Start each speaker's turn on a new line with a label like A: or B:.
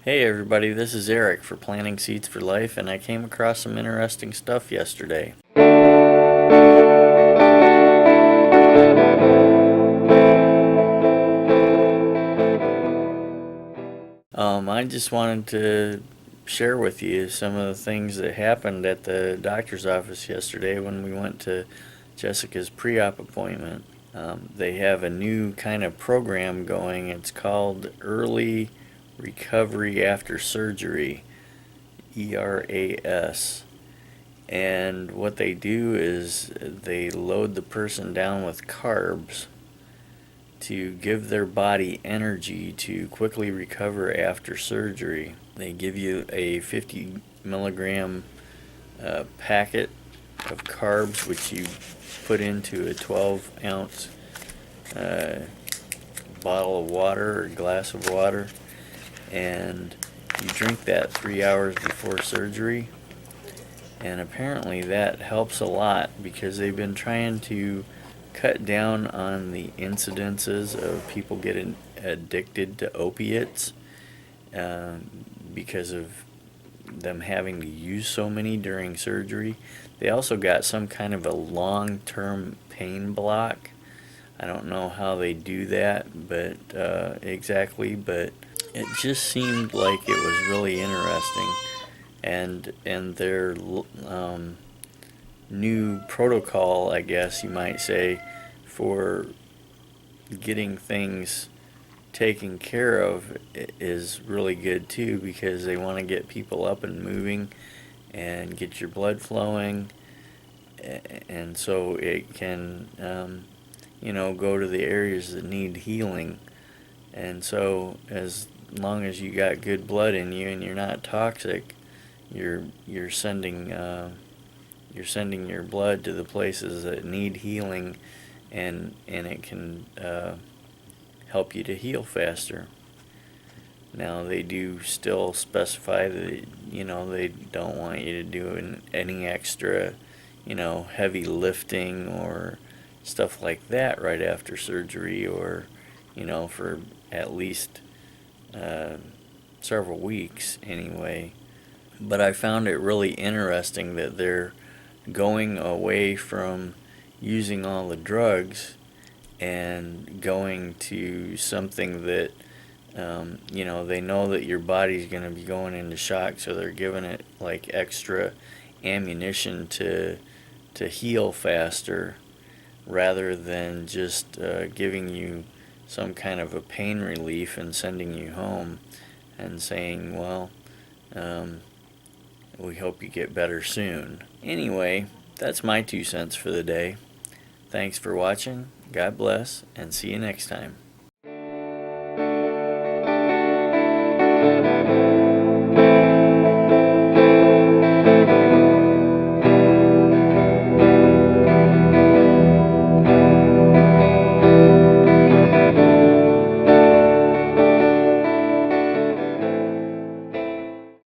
A: Hey everybody, this is Eric for Planting Seeds for Life, and I came across some interesting stuff yesterday. I just wanted to share with you some of the things that happened at the doctor's office yesterday when we went to Jessica's pre-op appointment. They have a new kind of program going. It's called Early Recovery After Surgery, ERAS. And what they do is they load the person down with carbs to give their body energy to quickly recover after surgery. They give you a 50 milligram packet of carbs, which you put into a 12-ounce bottle of water or glass of water, and you drink that 3 hours before surgery. And apparently that helps a lot because they've been trying to cut down on the incidences of people getting addicted to opiates because of them having to use so many during surgery. They also got some kind of a long-term pain block. I don't know how they do that, but exactly, but it just seemed like it was really interesting. And their new protocol, I guess you might say, for getting things taken care of is really good too, because they want to get people up and moving and get your blood flowing, and so it can go to the areas that need healing. And so as long as you got good blood in you and you're not toxic, you're sending your blood to the places that need healing, and it can help you to heal faster. Now they do still specify that they don't want you to do any extra heavy lifting or stuff like that right after surgery, or for at least several weeks anyway. But I found it really interesting that they're going away from using all the drugs and going to something that they know that your body's going to be going into shock, so they're giving it like extra ammunition to heal faster, rather than just giving you some kind of a pain relief and sending you home and saying, well, we hope you get better soon. Anyway, that's my 2 cents for the day. Thanks for watching. God bless, and see you next time.